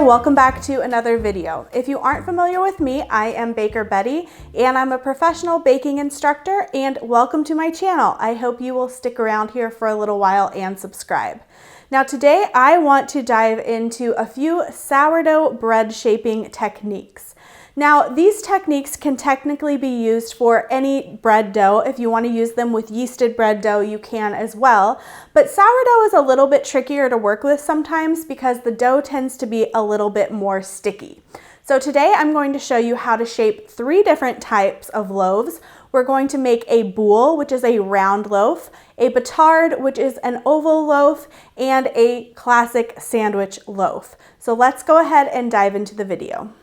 welcome back to another video. If you aren't familiar with me, I am Baker Betty and I'm a professional baking instructor, and welcome to my channel. I hope you will stick around here for a little while and subscribe. Now today I want to dive into a few sourdough bread shaping techniques. Now, these techniques can technically be used for any bread dough. If you want to use them with yeasted bread dough, you can as well. But sourdough is a little bit trickier to work with sometimes because the dough tends to be a little bit more sticky. So today I'm going to show you how to shape 3 different types of loaves. We're going to make a boule, which is a round loaf, a batard, which is an oval loaf, and a classic sandwich loaf. So let's go ahead and dive into the video.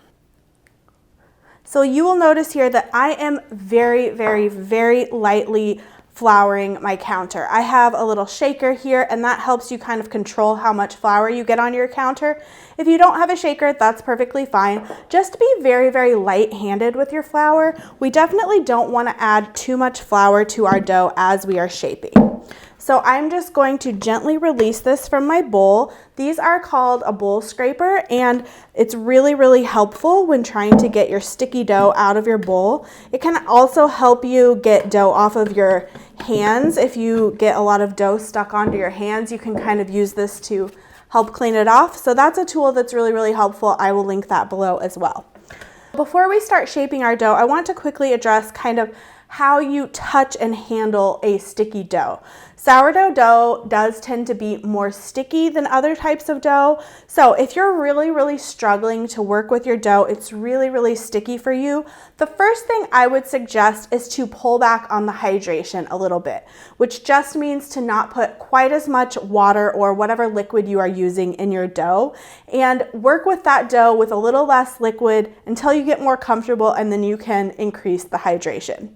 So you will notice here that I am very lightly flouring my counter. I have a little shaker here, and that helps you kind of control how much flour you get on your counter. If you don't have a shaker, that's perfectly fine. Just be very light-handed with your flour. We definitely don't want to add too much flour to our dough as we are shaping. So I'm just going to gently release this from my bowl. These are called a bowl scraper, and it's really helpful when trying to get your sticky dough out of your bowl. It can also help you get dough off of your hands. If you get a lot of dough stuck onto your hands, you can kind of use this to help clean it off. So that's a tool that's really helpful. I will link that below as well. Before we start shaping our dough, I want to quickly address kind of how you touch and handle a sticky dough. Sourdough dough does tend to be more sticky than other types of dough. So if you're really struggling to work with your dough, it's really sticky for you, the first thing I would suggest is to pull back on the hydration a little bit, which just means to not put quite as much water or whatever liquid you are using in your dough, and work with that dough with a little less liquid until you get more comfortable, and then you can increase the hydration.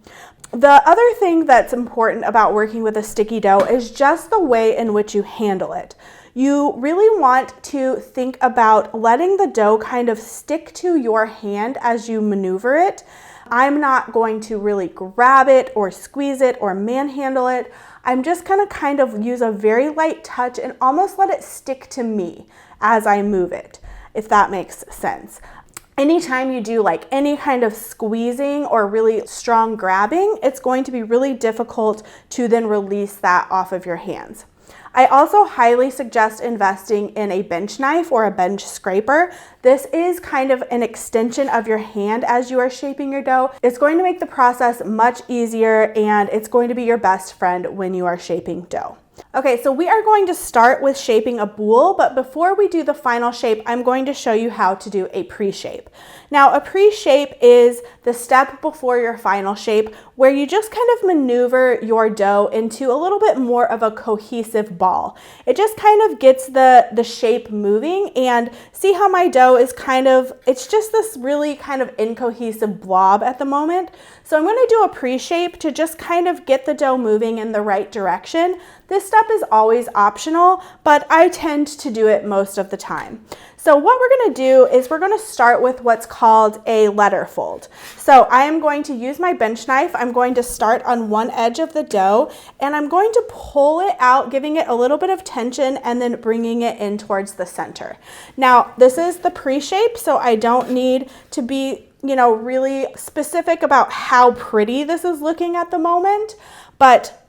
The other thing that's important about working with a sticky dough is just the way in which you handle it. You really want to think about letting the dough kind of stick to your hand as you maneuver it. I'm not going to really grab it or squeeze it or manhandle it. I'm just gonna kind of use a very light touch and almost let it stick to me as I move it, if that makes sense. Anytime you do like any kind of squeezing or really strong grabbing, it's going to be really difficult to then release that off of your hands. I also highly suggest investing in a bench knife or a bench scraper. This is kind of an extension of your hand as you are shaping your dough. It's going to make the process much easier, and it's going to be your best friend when you are shaping dough. Okay, so we are going to start with shaping a boule, but before we do the final shape, I'm going to show you how to do a pre-shape. Now, a pre-shape is the step before your final shape where you just kind of maneuver your dough into a little bit more of a cohesive ball. It just kind of gets the shape moving, and see how my dough is kind of, it's just this really kind of incohesive blob at the moment. So I'm going to do a pre-shape to just kind of get the dough moving in the right direction. This step is always optional, but I tend to do it most of the time. So what we're going to do is we're going to start with what's called a letter fold. So I am going to use my bench knife. I'm going to start on one edge of the dough, and I'm going to pull it out, giving it a little bit of tension and then bringing it in towards the center. Now, this is the pre-shape, so I don't need to be, really specific about how pretty this is looking at the moment, but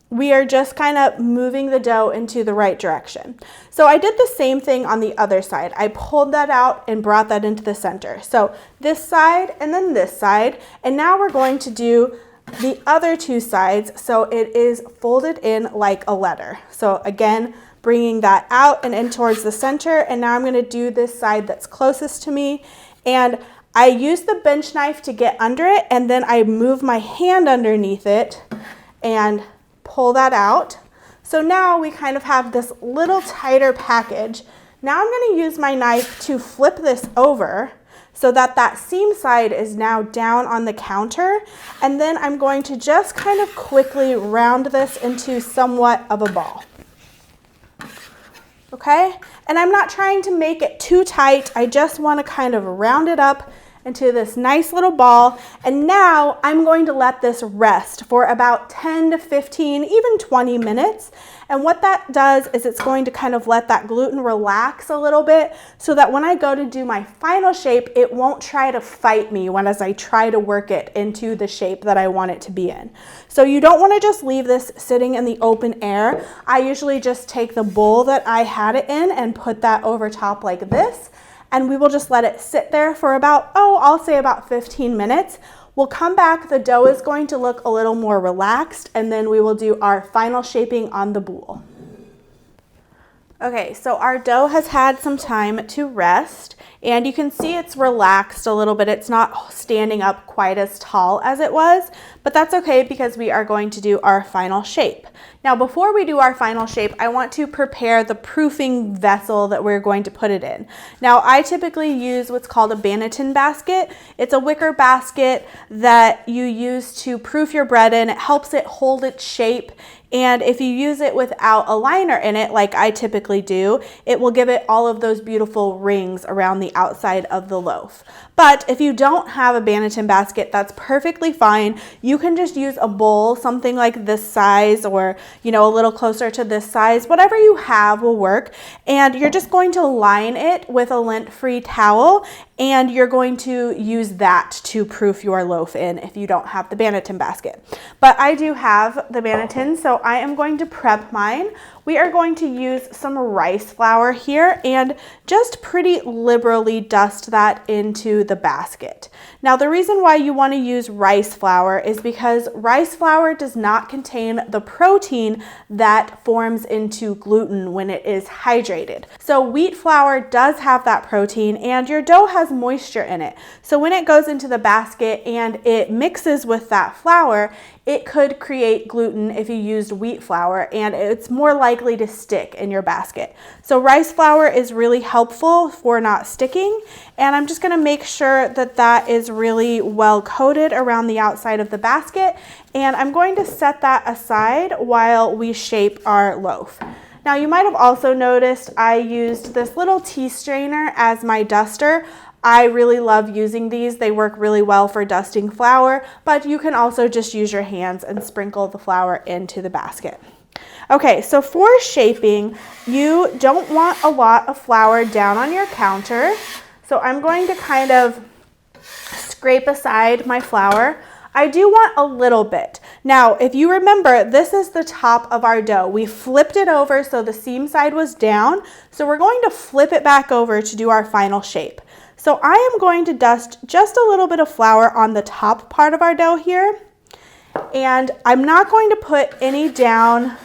we are just kind of moving the dough into the right direction. So I did the same thing on the other side. I pulled that out and brought that into the center. So this side and then this side. And now we're going to do the other 2 sides so it is folded in like a letter. So again, bringing that out and in towards the center. And now I'm going to do this side that's closest to me. And I use the bench knife to get under it, and then I move my hand underneath it and pull that out. So now we kind of have this little tighter package. Now I'm going to use my knife to flip this over so that that seam side is now down on the counter, and then I'm going to just kind of quickly round this into somewhat of a ball. Okay? And I'm not trying to make it too tight. I just want to kind of round it up into this nice little ball. And now I'm going to let this rest for about 10 to 15, even 20 minutes. And what that does is it's going to kind of let that gluten relax a little bit so that when I go to do my final shape, it won't try to fight me as I try to work it into the shape that I want it to be in. So you don't want to just leave this sitting in the open air. I usually just take the bowl that I had it in and put that over top like this. And we will just let it sit there for about, I'll say about 15 minutes. We'll come back, the dough is going to look a little more relaxed, and then we will do our final shaping on the boule. Okay, so our dough has had some time to rest, and you can see it's relaxed a little bit. It's not standing up quite as tall as it was, but that's okay because we are going to do our final shape. Now, before we do our final shape, I want to prepare the proofing vessel that we're going to put it in. Now, I typically use what's called a Banneton basket. It's a wicker basket that you use to proof your bread in. It helps it hold its shape. And if you use it without a liner in it, like I typically do, it will give it all of those beautiful rings around the outside of the loaf. But if you don't have a Banneton basket, that's perfectly fine. You can just use a bowl, something like this size, or a little closer to this size. Whatever you have will work. And you're just going to line it with a lint-free towel, and you're going to use that to proof your loaf in if you don't have the Banneton basket. But I do have the Banneton, so I am going to prep mine. We are going to use some rice flour here and just pretty liberally dust that into the basket. Now, the reason why you want to use rice flour is because rice flour does not contain the protein that forms into gluten when it is hydrated. So wheat flour does have that protein, and your dough has moisture in it. So when it goes into the basket and it mixes with that flour, it could create gluten if you used wheat flour, and it's more likely to stick in your basket. So rice flour is really helpful for not sticking, and I'm just going to make sure that that is really well coated around the outside of the basket, and I'm going to set that aside while we shape our loaf. Now, you might have also noticed I used this little tea strainer as my duster. I really love using these. They work really well for dusting flour, but you can also just use your hands and sprinkle the flour into the basket. Okay, so for shaping, you don't want a lot of flour down on your counter. So I'm going to kind of scrape aside my flour. I do want a little bit. Now, if you remember, this is the top of our dough. We flipped it over so the seam side was down. So we're going to flip it back over to do our final shape. So I am going to dust just a little bit of flour on the top part of our dough here. And I'm not going to put any down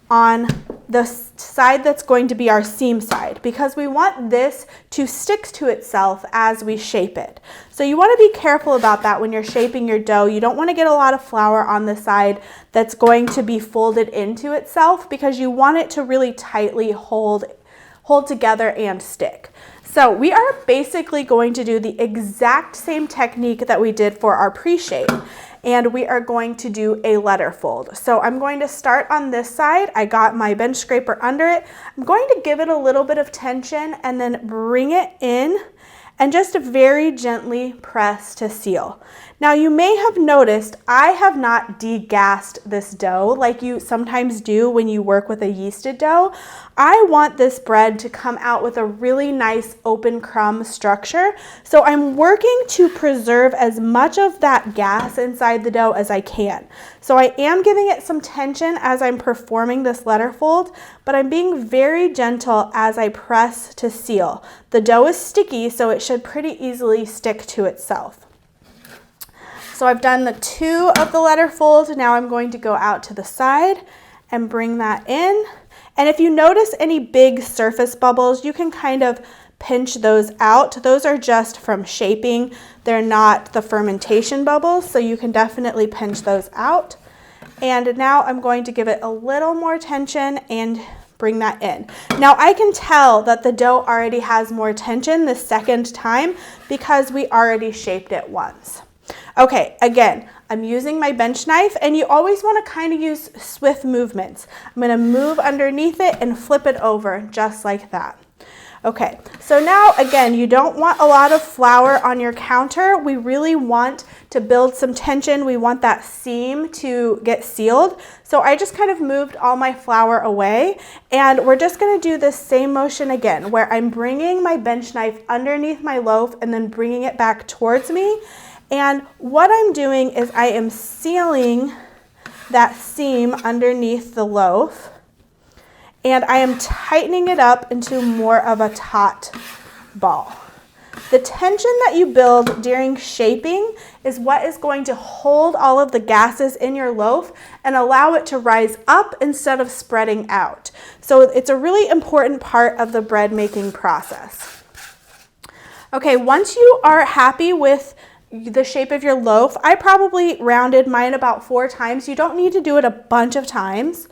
on the side that's going to be our seam side, because we want this to stick to itself as we shape it. So you want to be careful about that when you're shaping your dough. You don't want to get a lot of flour on the side that's going to be folded into itself, because you want it to really tightly hold together and stick. So we are basically going to do the exact same technique that we did for our pre-shape, and we are going to do a letter fold. So I'm going to start on this side. I got my bench scraper under it. I'm going to give it a little bit of tension and then bring it in and just very gently press to seal. Now, you may have noticed I have not degassed this dough like you sometimes do when you work with a yeasted dough. I want this bread to come out with a really nice open crumb structure. So I'm working to preserve as much of that gas inside the dough as I can. So I am giving it some tension as I'm performing this letter fold, but I'm being very gentle as I press to seal. The dough is sticky, so it should pretty easily stick to itself. So I've done the two of the letter fold. Now I'm going to go out to the side and bring that in. And if you notice any big surface bubbles, you can kind of pinch those out. Those are just from shaping. They're not the fermentation bubbles, so you can definitely pinch those out. And now I'm going to give it a little more tension and bring that in. Now I can tell that the dough already has more tension the second time because we already shaped it once. Okay, again, I'm using my bench knife, and you always want to kind of use swift movements. I'm going to move underneath it and flip it over just like that. Okay, so now again, you don't want a lot of flour on your counter. We really want to build some tension. We want that seam to get sealed. So I just kind of moved all my flour away, and we're just gonna do this same motion again, where I'm bringing my bench knife underneath my loaf and then bringing it back towards me. And what I'm doing is I am sealing that seam underneath the loaf, and I am tightening it up into more of a taut ball. The tension that you build during shaping is what is going to hold all of the gases in your loaf and allow it to rise up instead of spreading out. So it's a really important part of the bread making process. Okay, once you are happy with the shape of your loaf, I probably rounded mine about 4 times. You don't need to do it a bunch of times.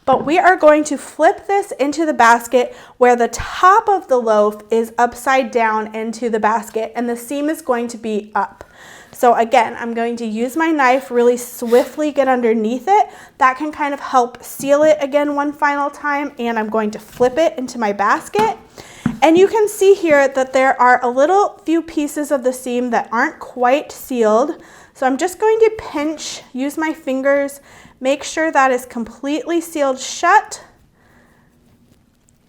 But we are going to flip this into the basket where the top of the loaf is upside down into the basket and the seam is going to be up. So again, I'm going to use my knife, really swiftly get underneath it. That can kind of help seal it again one final time, and I'm going to flip it into my basket. And you can see here that there are a little few pieces of the seam that aren't quite sealed. So I'm just going to pinch, use my fingers, make sure that is completely sealed shut.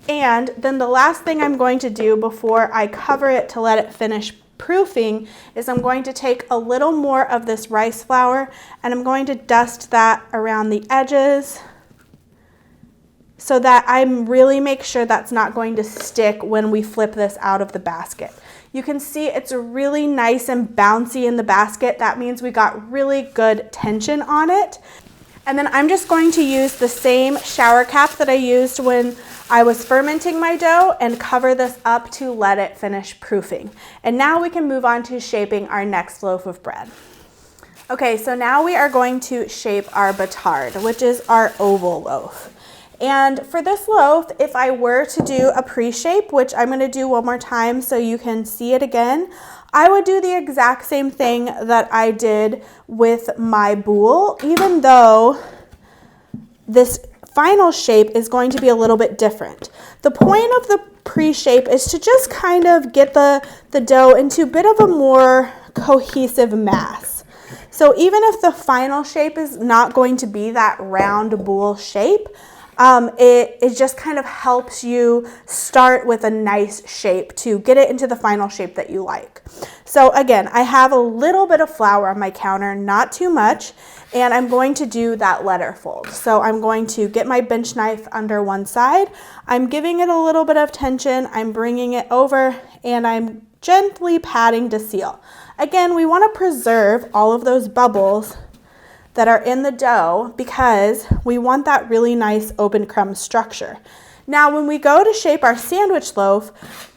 And then the last thing I'm going to do before I cover it to let it finish proofing is I'm going to take a little more of this rice flour and I'm going to dust that around the edges so that I really make sure that's not going to stick when we flip this out of the basket. You can see it's really nice and bouncy in the basket. That means we got really good tension on it. And then I'm just going to use the same shower cap that I used when I was fermenting my dough and cover this up to let it finish proofing. And now we can move on to shaping our next loaf of bread. Okay, so now we are going to shape our Batard, which is our oval loaf. And for this loaf, if I were to do a pre-shape, which I'm going to do one more time so you can see it again, I would do the exact same thing that I did with my boule, even though this final shape is going to be a little bit different. The point of the pre-shape is to just kind of get the dough into a bit of a more cohesive mass. So even if the final shape is not going to be that round boule shape, it just kind of helps you start with a nice shape to get it into the final shape that you like. So again, I have a little bit of flour on my counter, not too much, and I'm going to do that letter fold. So I'm going to get my bench knife under one side. I'm giving it a little bit of tension. I'm bringing it over and I'm gently patting to seal. Again, we want to preserve all of those bubbles that are in the dough because we want that really nice open crumb structure. Now, when we go to shape our sandwich loaf,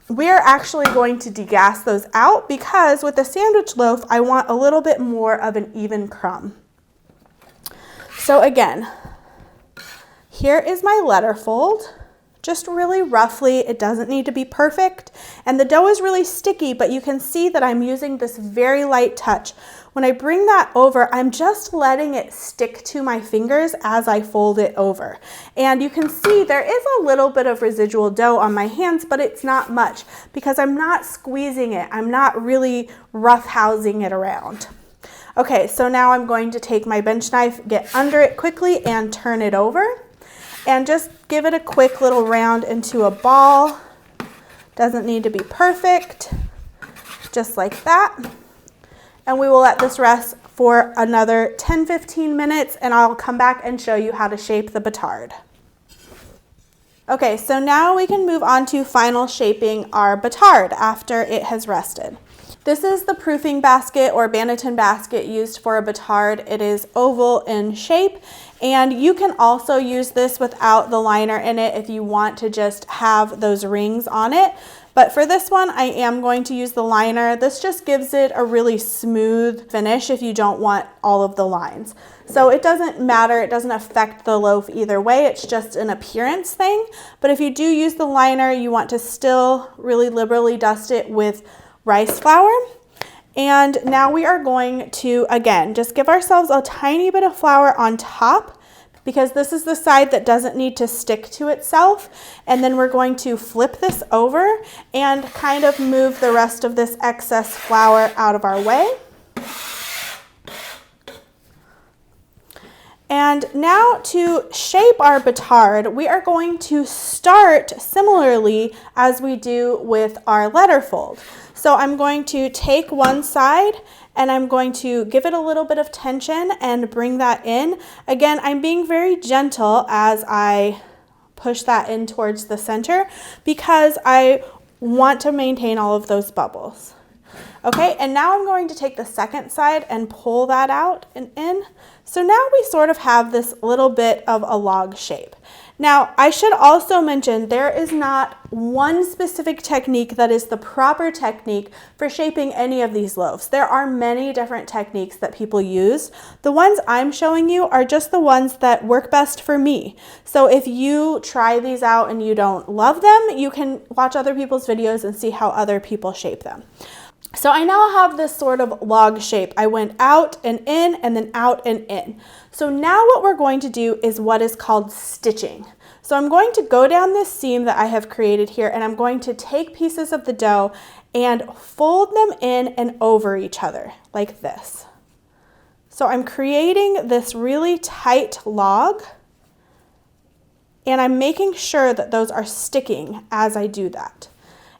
we are actually going to degas those out because with the sandwich loaf, I want a little bit more of an even crumb. So again, here is my letter fold. Just really roughly, it doesn't need to be perfect. And the dough is really sticky, but you can see that I'm using this very light touch. When I bring that over, I'm just letting it stick to my fingers as I fold it over. And you can see there is a little bit of residual dough on my hands, but it's not much because I'm not squeezing it. I'm not really roughhousing it around. Okay, so now I'm going to take my bench knife, get under it quickly and turn it over. And just give it a quick little round into a ball. Doesn't need to be perfect, just like that. And we will let this rest for another 10-15 minutes and I'll come back and show you how to shape the Batard. Okay, so now we can move on to final shaping our Batard after it has rested. This is the proofing basket or Banneton basket used for a Batard. It is oval in shape, and you can also use this without the liner in it if you want to just have those rings on it. But for this one, I am going to use the liner. This just gives it a really smooth finish if you don't want all of the lines. So it doesn't matter, it doesn't affect the loaf either way, it's just an appearance thing. But if you do use the liner, you want to still really liberally dust it with rice flour. And now we are going to, again, just give ourselves a tiny bit of flour on top because this is the side that doesn't need to stick to itself. And then we're going to flip this over and kind of move the rest of this excess flour out of our way. And now to shape our batard, we are going to start similarly as we do with our letter fold. So I'm going to take one side and I'm going to give it a little bit of tension and bring that in. Again, I'm being very gentle as I push that in towards the center because I want to maintain all of those bubbles. Okay, and now I'm going to take the second side and pull that out and in. So now we sort of have this little bit of a log shape. Now, I should also mention there is not one specific technique that is the proper technique for shaping any of these loaves. There are many different techniques that people use. The ones I'm showing you are just the ones that work best for me. So if you try these out and you don't love them, you can watch other people's videos and see how other people shape them. So I now have this sort of log shape. I went out and in and then out and in. So now what we're going to do is what is called stitching. So I'm going to go down this seam that I have created here and I'm going to take pieces of the dough and fold them in and over each other like this. So I'm creating this really tight log and I'm making sure that those are sticking as I do that.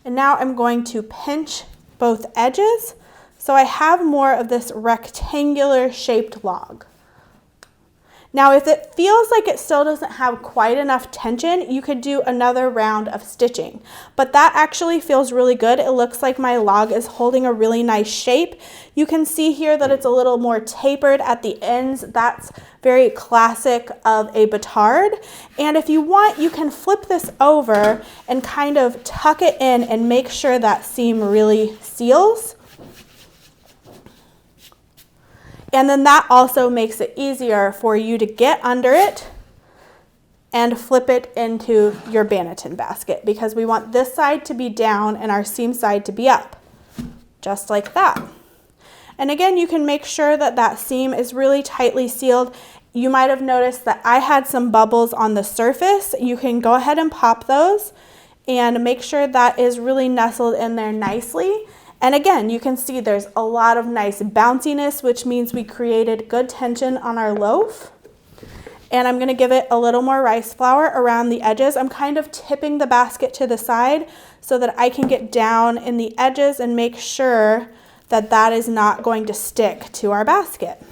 And now I'm going to pinch both edges, so I have more of this rectangular shaped log. Now, if it feels like it still doesn't have quite enough tension, you could do another round of stitching, but that actually feels really good. It looks like my log is holding a really nice shape. You can see here that it's a little more tapered at the ends. That's very classic of a batard. And if you want, you can flip this over and kind of tuck it in and make sure that seam really seals. And then that also makes it easier for you to get under it and flip it into your Banneton basket because we want this side to be down and our seam side to be up, just like that. And again, you can make sure that that seam is really tightly sealed. You might have noticed that I had some bubbles on the surface. You can go ahead and pop those and make sure that is really nestled in there nicely. And again, you can see there's a lot of nice bounciness, which means we created good tension on our loaf. And I'm gonna give it a little more rice flour around the edges. I'm kind of tipping the basket to the side so that I can get down in the edges and make sure that that is not going to stick to our basket.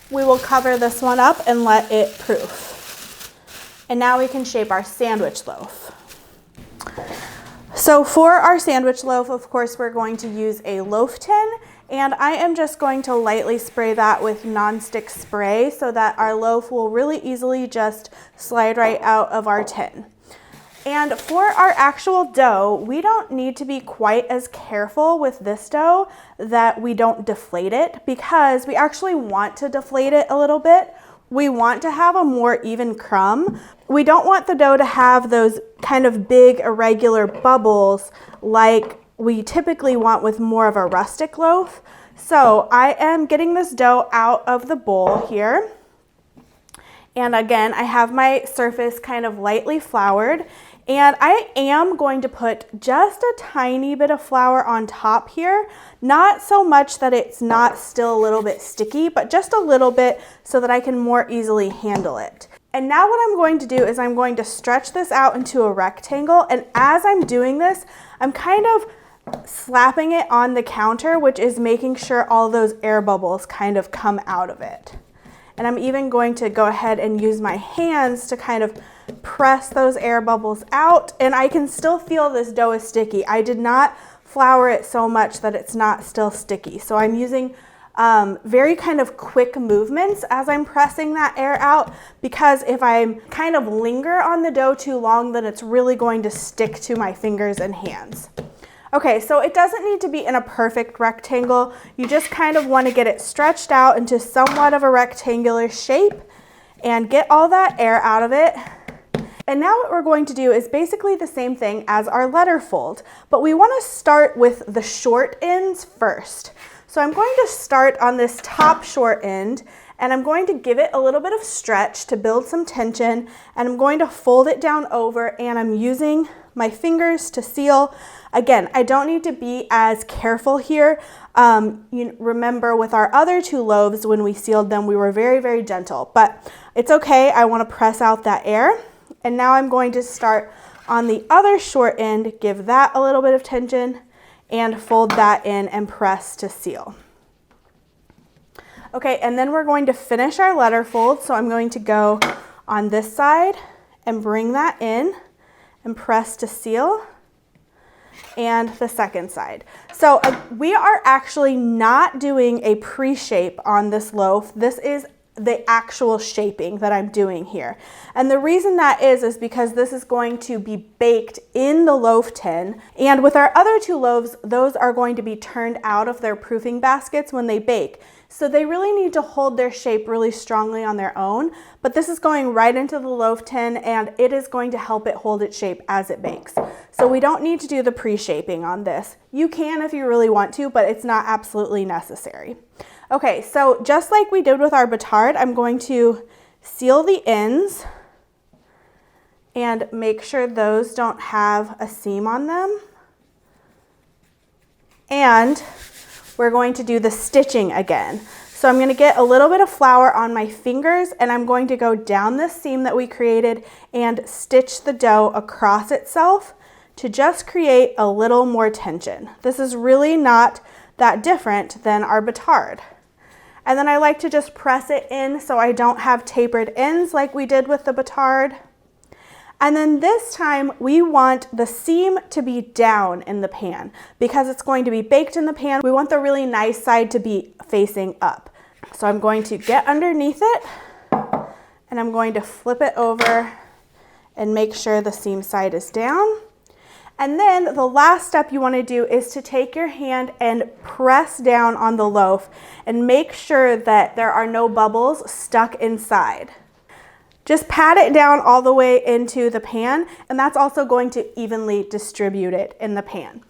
We will cover this one up and let it proof. And now we can shape our sandwich loaf. So for our sandwich loaf, of course, we're going to use a loaf tin, and I am just going to lightly spray that with nonstick spray so that our loaf will really easily just slide right out of our tin. And for our actual dough, we don't need to be quite as careful with this dough that we don't deflate it, because we actually want to deflate it a little bit. We want to have a more even crumb. We don't want the dough to have those kind of big irregular bubbles like we typically want with more of a rustic loaf. So I am getting this dough out of the bowl here. And again, I have my surface kind of lightly floured. And I am going to put just a tiny bit of flour on top here, not so much that it's not still a little bit sticky, but just a little bit so that I can more easily handle it. And now what I'm going to do is I'm going to stretch this out into a rectangle, and as I'm doing this, I'm kind of slapping it on the counter, which is making sure all those air bubbles kind of come out of it. And I'm even going to go ahead and use my hands to kind of press those air bubbles out, and I can still feel this dough is sticky. I did not flour it so much that it's not still sticky. So I'm using very kind of quick movements as I'm pressing that air out, because if I kind of linger on the dough too long, then it's really going to stick to my fingers and hands. Okay, so it doesn't need to be in a perfect rectangle. You just kind of want to get it stretched out into somewhat of a rectangular shape and get all that air out of it. And now what we're going to do is basically the same thing as our letter fold, but we want to start with the short ends first. So I'm going to start on this top short end, and I'm going to give it a little bit of stretch to build some tension, and I'm going to fold it down over, and I'm using my fingers to seal. Again, I don't need to be as careful here. You remember with our other 2 loaves, when we sealed them, we were very, very gentle, but it's okay. I want to press out that air. And now I'm going to start on the other short end, give that a little bit of tension, and fold that in and press to seal. Okay, and then we're going to finish our letter fold. So I'm going to go on this side and bring that in and press to seal, and the second side. So we are actually not doing a pre-shape on this loaf. This is the actual shaping that I'm doing here. And the reason that is because this is going to be baked in the loaf tin. And with our other 2 loaves, those are going to be turned out of their proofing baskets when they bake. So they really need to hold their shape really strongly on their own, but this is going right into the loaf tin, and it is going to help it hold its shape as it bakes. So we don't need to do the pre-shaping on this. You can if you really want to, but it's not absolutely necessary. Okay, so just like we did with our Batard, I'm going to seal the ends and make sure those don't have a seam on them. And we're going to do the stitching again. So I'm going to get a little bit of flour on my fingers, and I'm going to go down this seam that we created and stitch the dough across itself to just create a little more tension. This is really not that different than our Batard. And then I like to just press it in so I don't have tapered ends like we did with the Batard. And then this time we want the seam to be down in the pan because it's going to be baked in the pan. We want the really nice side to be facing up. So I'm going to get underneath it, and I'm going to flip it over and make sure the seam side is down. And then the last step you want to do is to take your hand and press down on the loaf and make sure that there are no bubbles stuck inside. Just pat it down all the way into the pan, and that's also going to evenly distribute it in the pan.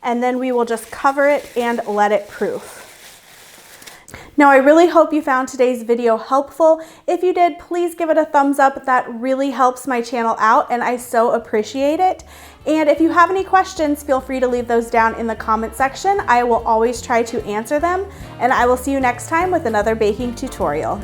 And then we will just cover it and let it proof. Now, I really hope you found today's video helpful. If you did, please give it a thumbs up. That really helps my channel out, and I so appreciate it. And if you have any questions, feel free to leave those down in the comment section. I will always try to answer them, and I will see you next time with another baking tutorial.